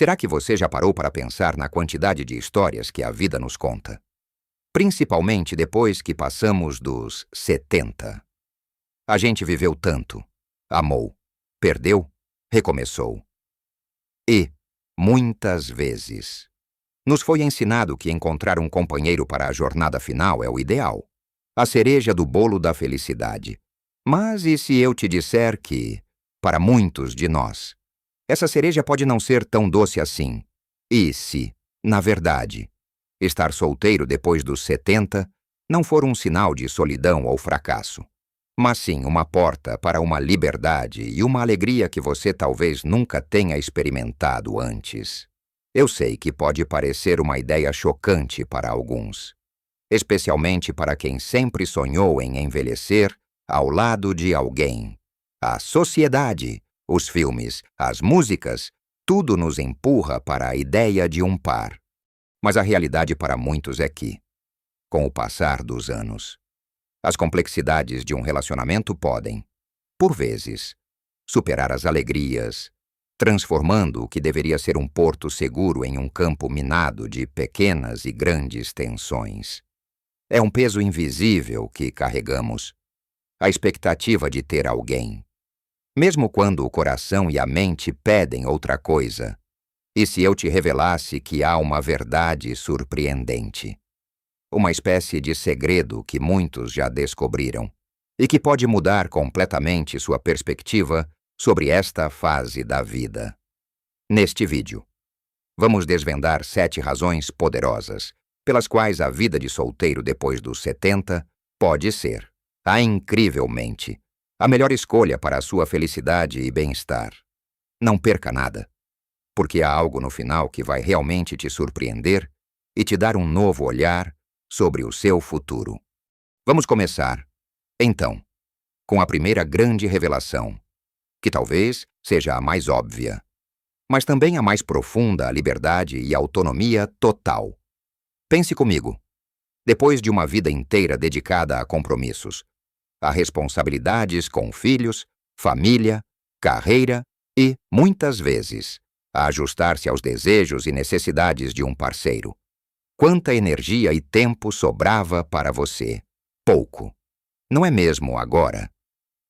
Será que você já parou para pensar na quantidade de histórias que a vida nos conta? Principalmente depois que passamos dos 70. A gente viveu tanto, amou, perdeu, recomeçou. E, muitas vezes, nos foi ensinado que encontrar um companheiro para a jornada final é o ideal, a cereja do bolo da felicidade. Mas e se eu te disser que, para muitos de nós, essa cereja pode não ser tão doce assim? E se, na verdade, estar solteiro depois dos 70 não for um sinal de solidão ou fracasso, mas sim uma porta para uma liberdade e uma alegria que você talvez nunca tenha experimentado antes? Eu sei que pode parecer uma ideia chocante para alguns, especialmente para quem sempre sonhou em envelhecer ao lado de alguém. A sociedade, os filmes, as músicas, tudo nos empurra para a ideia de um par. Mas a realidade para muitos é que, com o passar dos anos, as complexidades de um relacionamento podem, por vezes, superar as alegrias, transformando o que deveria ser um porto seguro em um campo minado de pequenas e grandes tensões. É um peso invisível que carregamos, a expectativa de ter alguém, mesmo quando o coração e a mente pedem outra coisa. E se eu te revelasse que há uma verdade surpreendente? Uma espécie de segredo que muitos já descobriram e que pode mudar completamente sua perspectiva sobre esta fase da vida. Neste vídeo, vamos desvendar 7 razões poderosas pelas quais a vida de solteiro depois dos 70 pode ser, incrivelmente, a melhor escolha para a sua felicidade e bem-estar. Não perca nada, porque há algo no final que vai realmente te surpreender e te dar um novo olhar sobre o seu futuro. Vamos começar, então, com a primeira grande revelação, que talvez seja a mais óbvia, mas também a mais profunda: a liberdade e autonomia total. Pense comigo. Depois de uma vida inteira dedicada a compromissos, a responsabilidades com filhos, família, carreira e, muitas vezes, a ajustar-se aos desejos e necessidades de um parceiro, quanta energia e tempo sobrava para você? Pouco. Não é mesmo agora?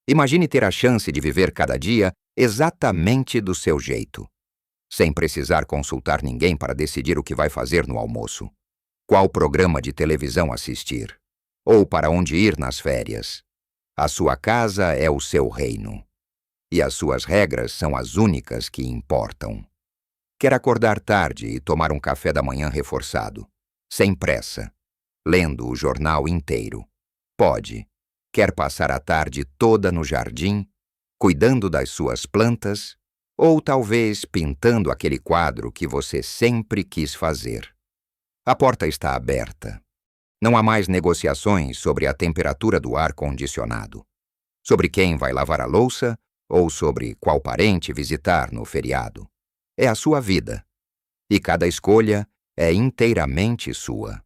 Imagine ter a chance de viver cada dia exatamente do seu jeito, sem precisar consultar ninguém para decidir o que vai fazer no almoço, qual programa de televisão assistir, ou para onde ir nas férias. A sua casa é o seu reino, e as suas regras são as únicas que importam. Quer acordar tarde e tomar um café da manhã reforçado, sem pressa, lendo o jornal inteiro? Pode. Quer passar a tarde toda no jardim, cuidando das suas plantas, ou talvez pintando aquele quadro que você sempre quis fazer? A porta está aberta. Não há mais negociações sobre a temperatura do ar-condicionado, sobre quem vai lavar a louça ou sobre qual parente visitar no feriado. É a sua vida, e cada escolha é inteiramente sua.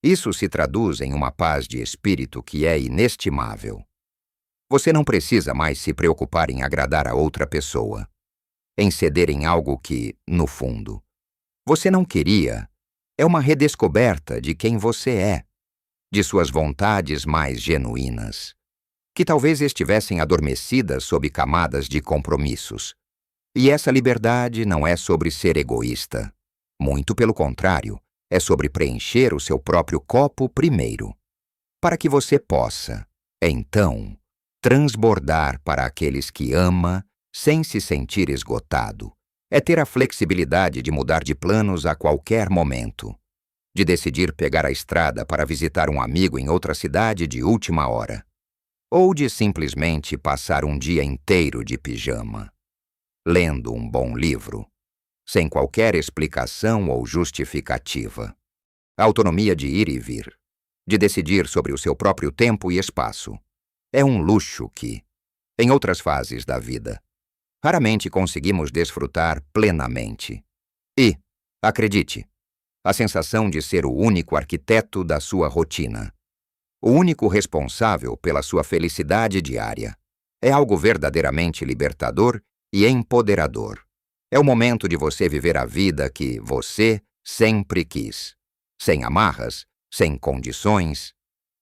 Isso se traduz em uma paz de espírito que é inestimável. Você não precisa mais se preocupar em agradar a outra pessoa, em ceder em algo que, no fundo, você não queria. É uma redescoberta de quem você é, de suas vontades mais genuínas, que talvez estivessem adormecidas sob camadas de compromissos. E essa liberdade não é sobre ser egoísta. Muito pelo contrário, é sobre preencher o seu próprio copo primeiro, para que você possa, então, transbordar para aqueles que ama sem se sentir esgotado. É ter a flexibilidade de mudar de planos a qualquer momento, de decidir pegar a estrada para visitar um amigo em outra cidade de última hora, ou de simplesmente passar um dia inteiro de pijama, lendo um bom livro, sem qualquer explicação ou justificativa. A autonomia de ir e vir, de decidir sobre o seu próprio tempo e espaço, é um luxo que, em outras fases da vida, raramente conseguimos desfrutar plenamente. E, acredite, a sensação de ser o único arquiteto da sua rotina, o único responsável pela sua felicidade diária, é algo verdadeiramente libertador e empoderador. É o momento de você viver a vida que você sempre quis, sem amarras, sem condições.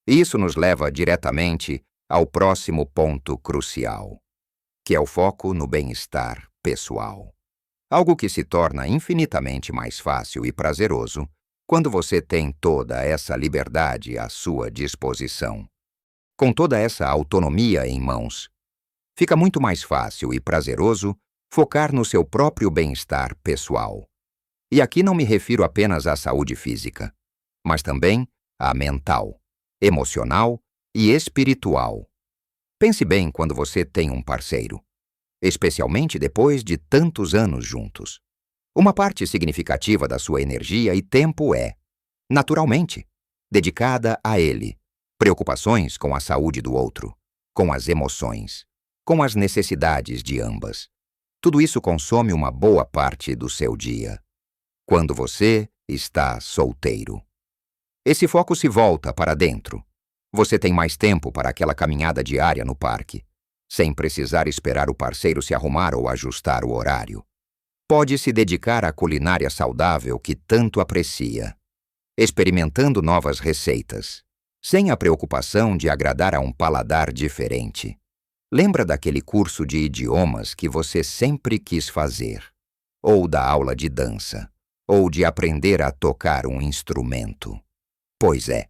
E isso nos leva diretamente ao próximo ponto crucial, que é o foco no bem-estar pessoal. Algo que se torna infinitamente mais fácil e prazeroso quando você tem toda essa liberdade à sua disposição. Com toda essa autonomia em mãos, fica muito mais fácil e prazeroso focar no seu próprio bem-estar pessoal. E aqui não me refiro apenas à saúde física, mas também à mental, emocional e espiritual. Pense bem quando você tem um parceiro, especialmente depois de tantos anos juntos. Uma parte significativa da sua energia e tempo é, naturalmente, dedicada a ele. Preocupações com a saúde do outro, com as emoções, com as necessidades de ambas. Tudo isso consome uma boa parte do seu dia. Quando você está solteiro, esse foco se volta para dentro. Você tem mais tempo para aquela caminhada diária no parque, sem precisar esperar o parceiro se arrumar ou ajustar o horário. Pode se dedicar à culinária saudável que tanto aprecia, experimentando novas receitas, sem a preocupação de agradar a um paladar diferente. Lembra daquele curso de idiomas que você sempre quis fazer? Ou da aula de dança? Ou de aprender a tocar um instrumento? Pois é,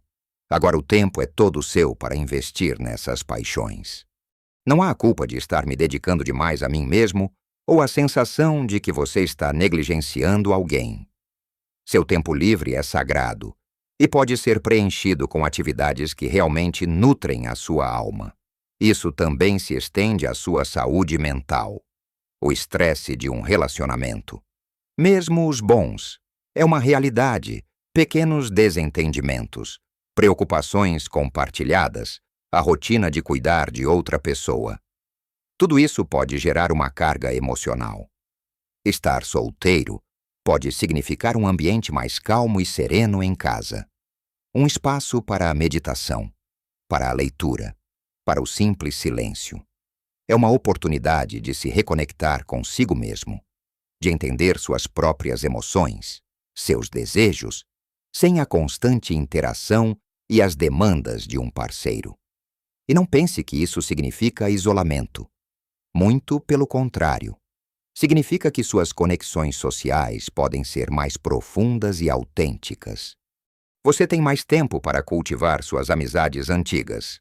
agora o tempo é todo seu para investir nessas paixões. Não há a culpa de estar me dedicando demais a mim mesmo ou a sensação de que você está negligenciando alguém. Seu tempo livre é sagrado e pode ser preenchido com atividades que realmente nutrem a sua alma. Isso também se estende à sua saúde mental. O estresse de um relacionamento, mesmo os bons, é uma realidade, pequenos desentendimentos, preocupações compartilhadas, a rotina de cuidar de outra pessoa. Tudo isso pode gerar uma carga emocional. Estar solteiro pode significar um ambiente mais calmo e sereno em casa. Um espaço para a meditação, para a leitura, para o simples silêncio. É uma oportunidade de se reconectar consigo mesmo, de entender suas próprias emoções, seus desejos, sem a constante interação e as demandas de um parceiro. E não pense que isso significa isolamento. Muito pelo contrário. Significa que suas conexões sociais podem ser mais profundas e autênticas. Você tem mais tempo para cultivar suas amizades antigas,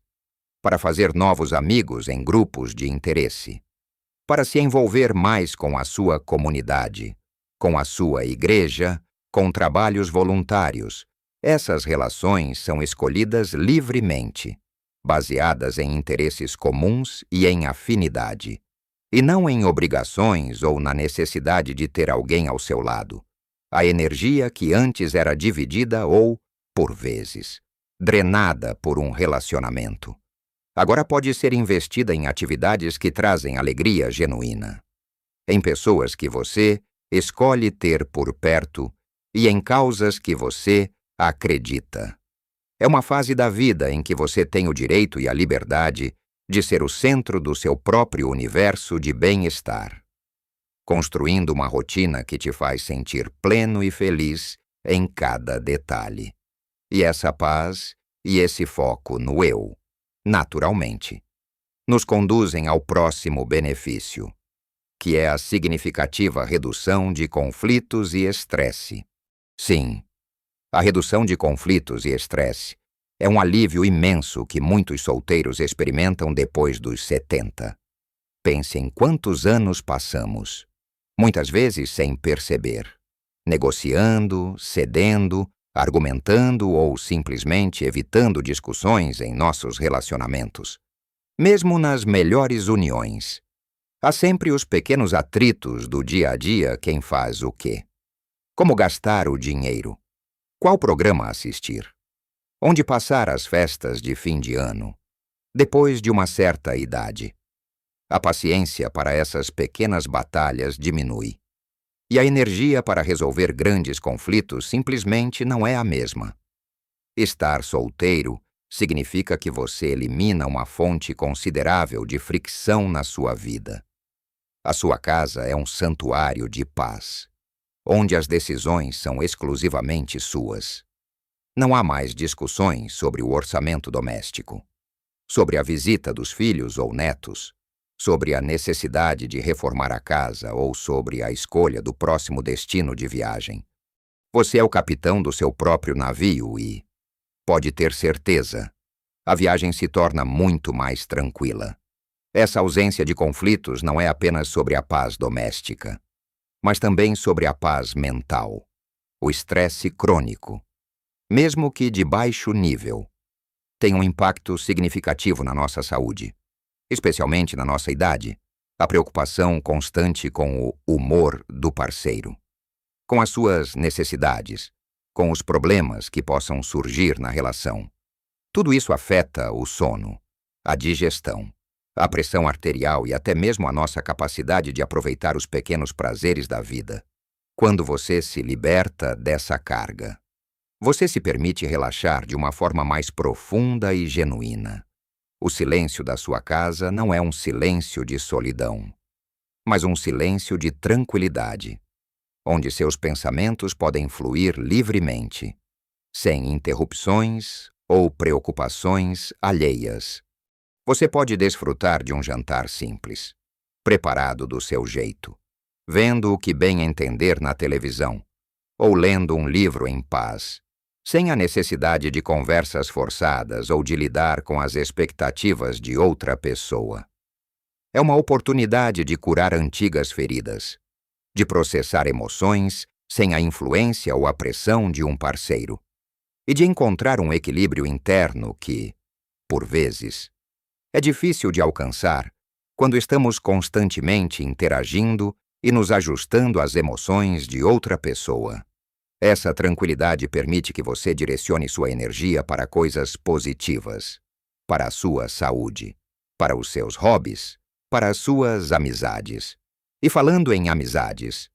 para fazer novos amigos em grupos de interesse, para se envolver mais com a sua comunidade, com a sua igreja, com trabalhos voluntários. Essas relações são escolhidas livremente, baseadas em interesses comuns e em afinidade, e não em obrigações ou na necessidade de ter alguém ao seu lado. A energia que antes era dividida ou, por vezes, drenada por um relacionamento, agora pode ser investida em atividades que trazem alegria genuína, em pessoas que você escolhe ter por perto e em causas que você acredita. É uma fase da vida em que você tem o direito e a liberdade de ser o centro do seu próprio universo de bem-estar, construindo uma rotina que te faz sentir pleno e feliz em cada detalhe. E essa paz e esse foco no eu, naturalmente, nos conduzem ao próximo benefício, que é a significativa redução de conflitos e estresse. Sim, a redução de conflitos e estresse é um alívio imenso que muitos solteiros experimentam depois dos 70. Pense em quantos anos passamos, muitas vezes sem perceber, negociando, cedendo, argumentando ou simplesmente evitando discussões em nossos relacionamentos. Mesmo nas melhores uniões, há sempre os pequenos atritos do dia a dia: quem faz o quê? Como gastar o dinheiro? Qual programa assistir? Onde passar as festas de fim de ano? Depois de uma certa idade, a paciência para essas pequenas batalhas diminui. E a energia para resolver grandes conflitos simplesmente não é a mesma. Estar solteiro significa que você elimina uma fonte considerável de fricção na sua vida. A sua casa é um santuário de paz, onde as decisões são exclusivamente suas. Não há mais discussões sobre o orçamento doméstico, sobre a visita dos filhos ou netos, sobre a necessidade de reformar a casa ou sobre a escolha do próximo destino de viagem. Você é o capitão do seu próprio navio e, pode ter certeza, a viagem se torna muito mais tranquila. Essa ausência de conflitos não é apenas sobre a paz doméstica, mas também sobre a paz mental. O estresse crônico, mesmo que de baixo nível, tem um impacto significativo na nossa saúde, especialmente na nossa idade. A preocupação constante com o humor do parceiro, com as suas necessidades, com os problemas que possam surgir na relação. Tudo isso afeta o sono, a digestão, a pressão arterial e até mesmo a nossa capacidade de aproveitar os pequenos prazeres da vida. Quando você se liberta dessa carga, você se permite relaxar de uma forma mais profunda e genuína. O silêncio da sua casa não é um silêncio de solidão, mas um silêncio de tranquilidade, onde seus pensamentos podem fluir livremente, sem interrupções ou preocupações alheias. Você pode desfrutar de um jantar simples, preparado do seu jeito, vendo o que bem entender na televisão, ou lendo um livro em paz, sem a necessidade de conversas forçadas ou de lidar com as expectativas de outra pessoa. É uma oportunidade de curar antigas feridas, de processar emoções sem a influência ou a pressão de um parceiro, e de encontrar um equilíbrio interno que, por vezes, é difícil de alcançar quando estamos constantemente interagindo e nos ajustando às emoções de outra pessoa. Essa tranquilidade permite que você direcione sua energia para coisas positivas, para a sua saúde, para os seus hobbies, para as suas amizades. E falando em amizades,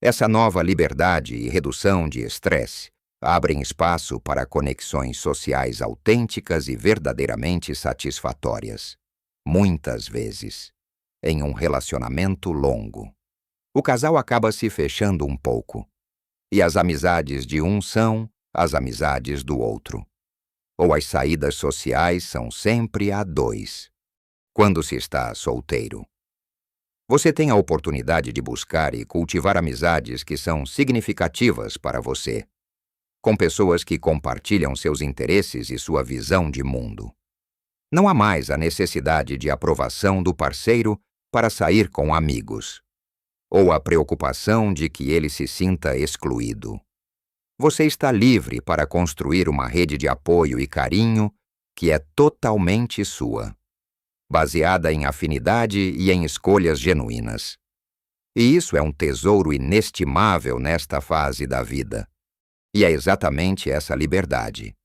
essa nova liberdade e redução de estresse abrem espaço para conexões sociais autênticas e verdadeiramente satisfatórias. Muitas vezes, em um relacionamento longo, o casal acaba se fechando um pouco, e as amizades de um são as amizades do outro. Ou as saídas sociais são sempre a dois. Quando se está solteiro, você tem a oportunidade de buscar e cultivar amizades que são significativas para você, com pessoas que compartilham seus interesses e sua visão de mundo. Não há mais a necessidade de aprovação do parceiro para sair com amigos, ou a preocupação de que ele se sinta excluído. Você está livre para construir uma rede de apoio e carinho que é totalmente sua, baseada em afinidade e em escolhas genuínas. E isso é um tesouro inestimável nesta fase da vida. E é exatamente essa liberdade,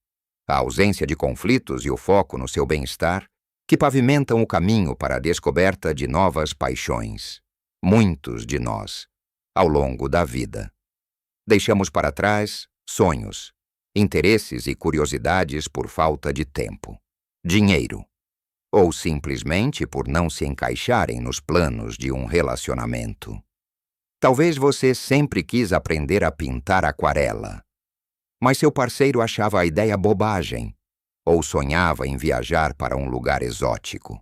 a ausência de conflitos e o foco no seu bem-estar, que pavimentam o caminho para a descoberta de novas paixões. Muitos de nós, ao longo da vida, deixamos para trás sonhos, interesses e curiosidades por falta de tempo, dinheiro, ou simplesmente por não se encaixarem nos planos de um relacionamento. Talvez você sempre quis aprender a pintar aquarela, mas seu parceiro achava a ideia bobagem, ou sonhava em viajar para um lugar exótico.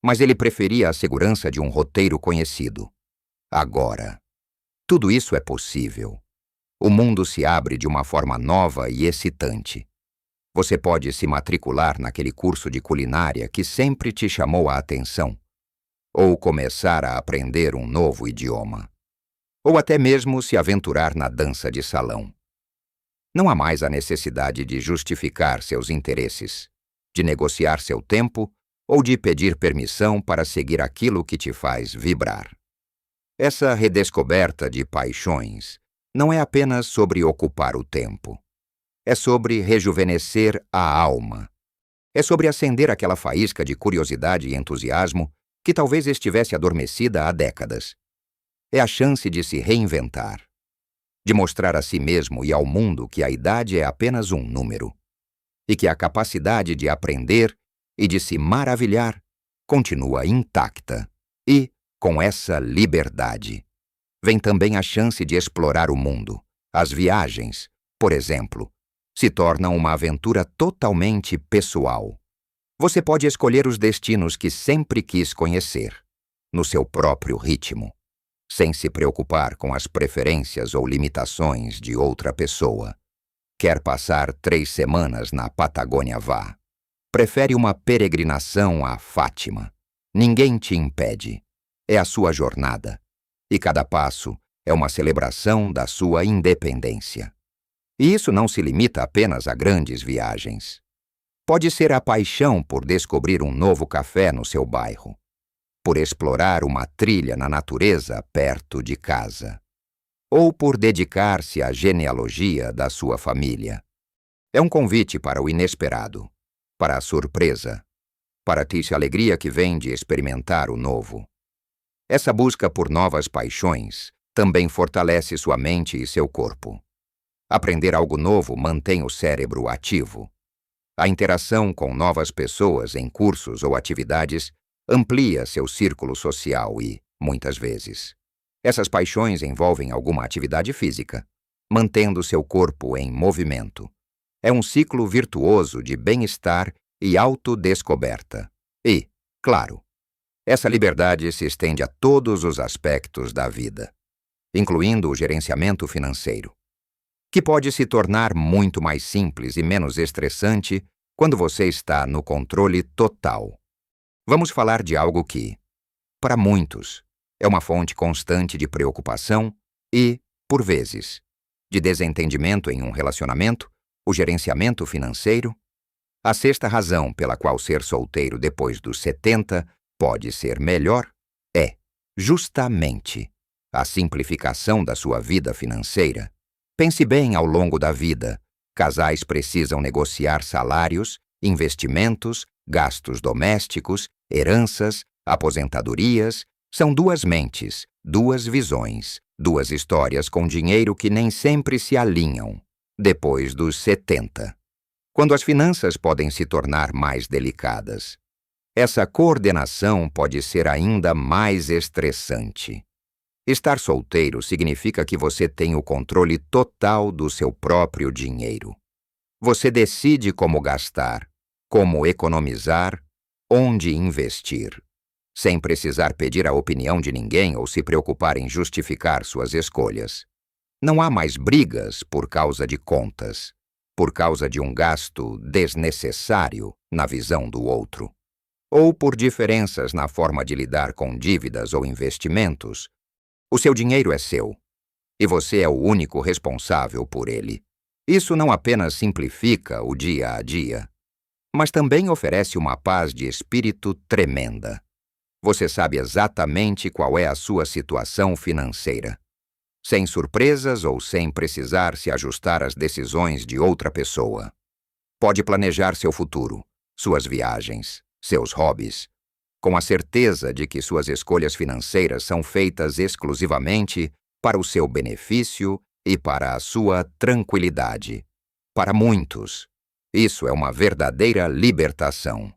Mas ele preferia a segurança de um roteiro conhecido. Agora, tudo isso é possível. O mundo se abre de uma forma nova e excitante. Você pode se matricular naquele curso de culinária que sempre te chamou a atenção, ou começar a aprender um novo idioma, ou até mesmo se aventurar na dança de salão. Não há mais a necessidade de justificar seus interesses, de negociar seu tempo ou de pedir permissão para seguir aquilo que te faz vibrar. Essa redescoberta de paixões não é apenas sobre ocupar o tempo. É sobre rejuvenescer a alma. É sobre acender aquela faísca de curiosidade e entusiasmo que talvez estivesse adormecida há décadas. É a chance de se reinventar, de mostrar a si mesmo e ao mundo que a idade é apenas um número, e que a capacidade de aprender e de se maravilhar continua intacta e, Com essa liberdade, vem também a chance de explorar o mundo. As viagens, por exemplo, se tornam uma aventura totalmente pessoal. Você pode escolher os destinos que sempre quis conhecer, no seu próprio ritmo, sem se preocupar com as preferências ou limitações de outra pessoa. Quer passar 3 semanas na Patagônia? Vá. Prefere uma peregrinação a Fátima? Ninguém te impede. É a sua jornada. E cada passo é uma celebração da sua independência. E isso não se limita apenas a grandes viagens. Pode ser a paixão por descobrir um novo café no seu bairro, por explorar uma trilha na natureza perto de casa, ou por dedicar-se à genealogia da sua família. É um convite para o inesperado, para a surpresa, para a triste alegria que vem de experimentar o novo. Essa busca por novas paixões também fortalece sua mente e seu corpo. Aprender algo novo mantém o cérebro ativo. A interação com novas pessoas em cursos ou atividades amplia seu círculo social e, muitas vezes, essas paixões envolvem alguma atividade física, mantendo seu corpo em movimento. É um ciclo virtuoso de bem-estar e autodescoberta. E, claro, essa liberdade se estende a todos os aspectos da vida, incluindo o gerenciamento financeiro, que pode se tornar muito mais simples e menos estressante quando você está no controle total. Vamos falar de algo que, para muitos, é uma fonte constante de preocupação e, por vezes, de desentendimento em um relacionamento, o gerenciamento financeiro. A sexta razão pela qual ser solteiro depois dos 70 pode ser melhor é, justamente, a simplificação da sua vida financeira. Pense bem ao longo da vida. Casais precisam negociar salários, investimentos, gastos domésticos, heranças, aposentadorias. São 2 mentes, 2 visões, 2 histórias com dinheiro que nem sempre se alinham. Depois dos 70, quando as finanças podem se tornar mais delicadas, essa coordenação pode ser ainda mais estressante. Estar solteiro significa que você tem o controle total do seu próprio dinheiro. Você decide como gastar, como economizar, onde investir, sem precisar pedir a opinião de ninguém ou se preocupar em justificar suas escolhas. Não há mais brigas por causa de contas, por causa de um gasto desnecessário na visão do outro, ou por diferenças na forma de lidar com dívidas ou investimentos. O seu dinheiro é seu, e você é o único responsável por ele. Isso não apenas simplifica o dia a dia, mas também oferece uma paz de espírito tremenda. Você sabe exatamente qual é a sua situação financeira, sem surpresas ou sem precisar se ajustar às decisões de outra pessoa. Pode planejar seu futuro, suas viagens, seus hobbies, com a certeza de que suas escolhas financeiras são feitas exclusivamente para o seu benefício e para a sua tranquilidade. Para muitos, isso é uma verdadeira libertação.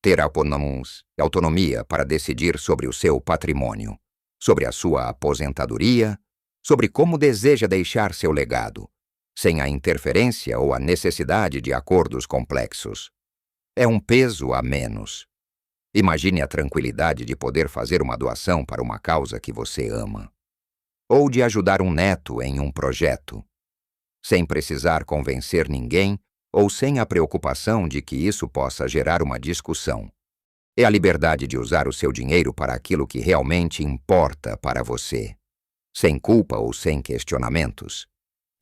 Ter autonomia para decidir sobre o seu patrimônio, sobre a sua aposentadoria, sobre como deseja deixar seu legado, sem a interferência ou a necessidade de acordos complexos. É um peso a menos. Imagine a tranquilidade de poder fazer uma doação para uma causa que você ama, ou de ajudar um neto em um projeto, sem precisar convencer ninguém ou sem a preocupação de que isso possa gerar uma discussão. É a liberdade de usar o seu dinheiro para aquilo que realmente importa para você, sem culpa ou sem questionamentos.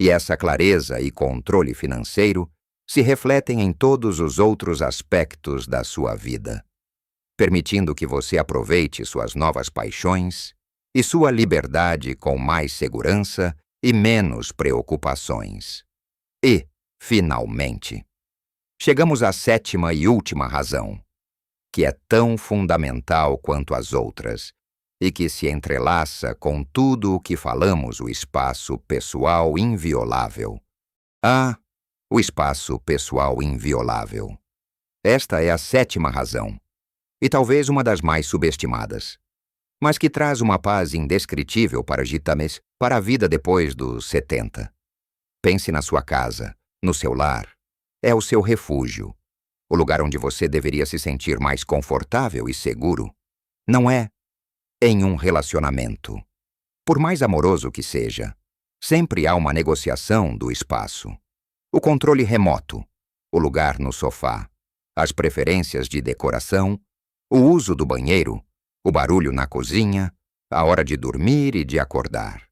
E essa clareza e controle financeiro se refletem em todos os outros aspectos da sua vida, permitindo que você aproveite suas novas paixões e sua liberdade com mais segurança e menos preocupações. E, finalmente, chegamos à 7ª e última razão, que é tão fundamental quanto as outras e que se entrelaça com tudo o que falamos: o espaço pessoal inviolável. O espaço pessoal inviolável. Esta é a 7ª razão, e talvez uma das mais subestimadas. mas que traz uma paz indescritível para Gitames para a vida depois dos 70. Pense na sua casa, no seu lar. É o seu refúgio, o lugar onde você deveria se sentir mais confortável e seguro. Não é em um relacionamento. Por mais amoroso que seja, sempre há uma negociação do espaço. O controle remoto, o lugar no sofá, as preferências de decoração, o uso do banheiro, o barulho na cozinha, a hora de dormir e de acordar.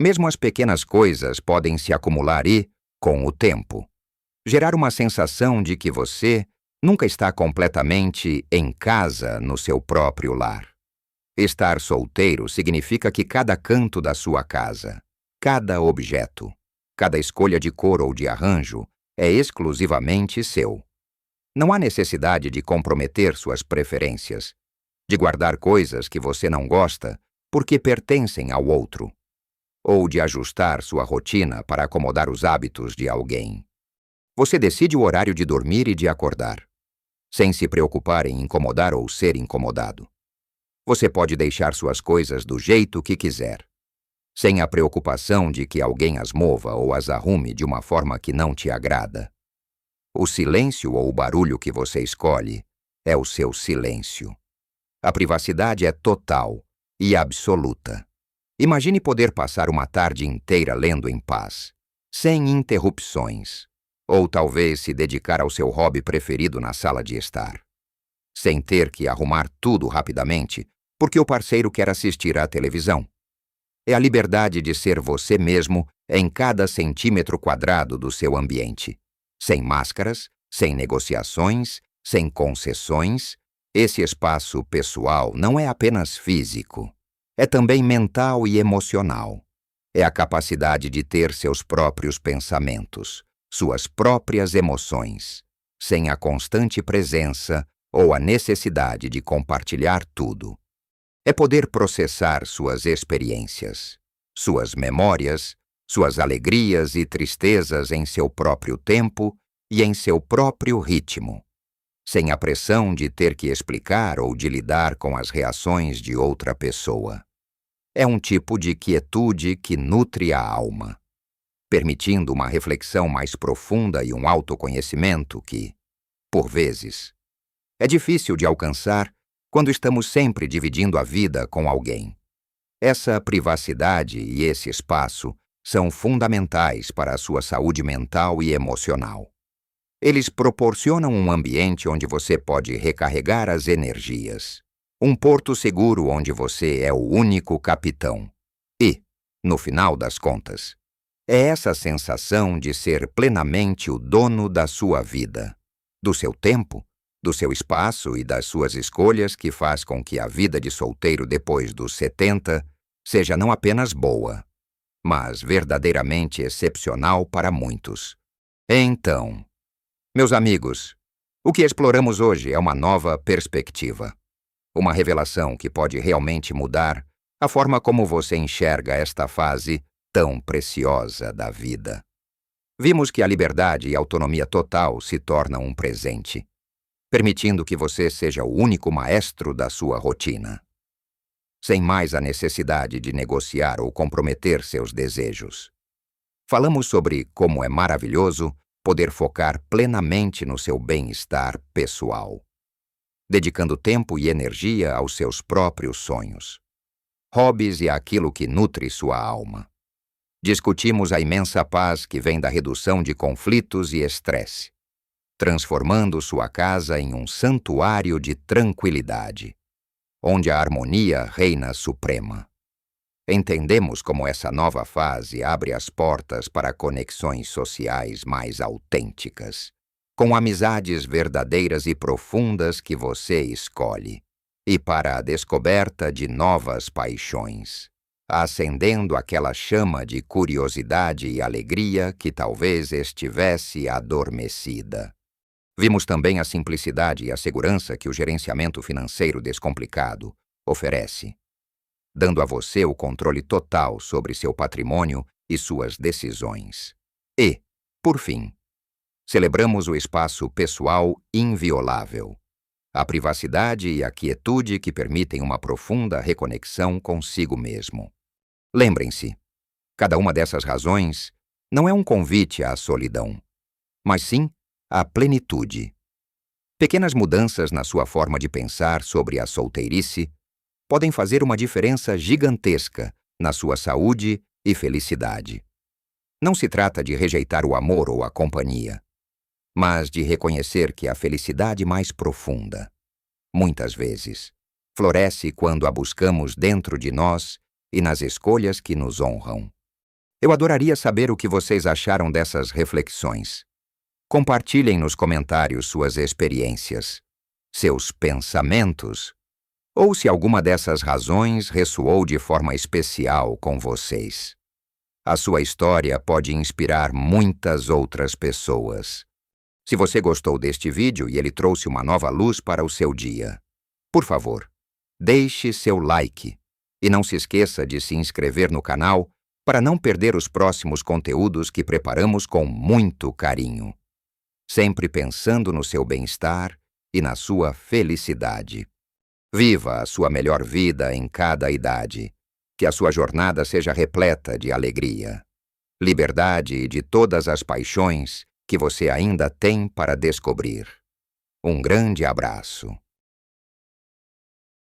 Mesmo as pequenas coisas podem se acumular e, com o tempo, gerar uma sensação de que você nunca está completamente em casa no seu próprio lar. Estar solteiro significa que cada canto da sua casa, cada objeto, cada escolha de cor ou de arranjo é exclusivamente seu. Não há necessidade de comprometer suas preferências, de guardar coisas que você não gosta porque pertencem ao outro, ou de ajustar sua rotina para acomodar os hábitos de alguém. Você decide o horário de dormir e de acordar, sem se preocupar em incomodar ou ser incomodado. Você pode deixar suas coisas do jeito que quiser, sem a preocupação de que alguém as mova ou as arrume de uma forma que não te agrada. O silêncio ou o barulho que você escolhe é o seu silêncio. A privacidade é total e absoluta. Imagine poder passar uma tarde inteira lendo em paz, sem interrupções, ou talvez se dedicar ao seu hobby preferido na sala de estar, sem ter que arrumar tudo rapidamente porque o parceiro quer assistir à televisão. É a liberdade de ser você mesmo em cada centímetro quadrado do seu ambiente, sem máscaras, sem negociações, sem concessões. Esse espaço pessoal não é apenas físico, é também mental e emocional. É a capacidade de ter seus próprios pensamentos, suas próprias emoções, sem a constante presença ou a necessidade de compartilhar tudo. É poder processar suas experiências, suas memórias, suas alegrias e tristezas em seu próprio tempo e em seu próprio ritmo, sem a pressão de ter que explicar ou de lidar com as reações de outra pessoa. É um tipo de quietude que nutre a alma, permitindo uma reflexão mais profunda e um autoconhecimento que, por vezes, é difícil de alcançar quando estamos sempre dividindo a vida com alguém. Essa privacidade e esse espaço são fundamentais para a sua saúde mental e emocional. Eles proporcionam um ambiente onde você pode recarregar as energias, um porto seguro onde você é o único capitão. E, no final das contas, é essa sensação de ser plenamente o dono da sua vida, do seu tempo, do seu espaço e das suas escolhas que faz com que a vida de solteiro depois dos 70 seja não apenas boa, mas verdadeiramente excepcional para muitos. Então, meus amigos, o que exploramos hoje é uma nova perspectiva, uma revelação que pode realmente mudar a forma como você enxerga esta fase tão preciosa da vida. Vimos que a liberdade e a autonomia total se tornam um presente, permitindo que você seja o único maestro da sua rotina, sem mais a necessidade de negociar ou comprometer seus desejos. Falamos sobre como é maravilhoso poder focar plenamente no seu bem-estar pessoal, dedicando tempo e energia aos seus próprios sonhos, hobbies e àquilo que nutre sua alma. Discutimos a imensa paz que vem da redução de conflitos e estresse, transformando sua casa em um santuário de tranquilidade, onde a harmonia reina suprema. Entendemos como essa nova fase abre as portas para conexões sociais mais autênticas, com amizades verdadeiras e profundas que você escolhe, e para a descoberta de novas paixões, acendendo aquela chama de curiosidade e alegria que talvez estivesse adormecida. Vimos também a simplicidade e a segurança que o gerenciamento financeiro descomplicado oferece, dando a você o controle total sobre seu patrimônio e suas decisões. E, por fim, celebramos o espaço pessoal inviolável, a privacidade e a quietude que permitem uma profunda reconexão consigo mesmo. Lembrem-se, cada uma dessas razões não é um convite à solidão, mas sim à plenitude. Pequenas mudanças na sua forma de pensar sobre a solteirice podem fazer uma diferença gigantesca na sua saúde e felicidade. Não se trata de rejeitar o amor ou a companhia, mas de reconhecer que a felicidade mais profunda, muitas vezes, floresce quando a buscamos dentro de nós e nas escolhas que nos honram. Eu adoraria saber o que vocês acharam dessas reflexões. Compartilhem nos comentários suas experiências, seus pensamentos, ou se alguma dessas razões ressoou de forma especial com vocês. A sua história pode inspirar muitas outras pessoas. Se você gostou deste vídeo e ele trouxe uma nova luz para o seu dia, por favor, deixe seu like e não se esqueça de se inscrever no canal para não perder os próximos conteúdos que preparamos com muito carinho, sempre pensando no seu bem-estar e na sua felicidade. Viva a sua melhor vida em cada idade. Que a sua jornada seja repleta de alegria, liberdade e de todas as paixões que você ainda tem para descobrir. Um grande abraço.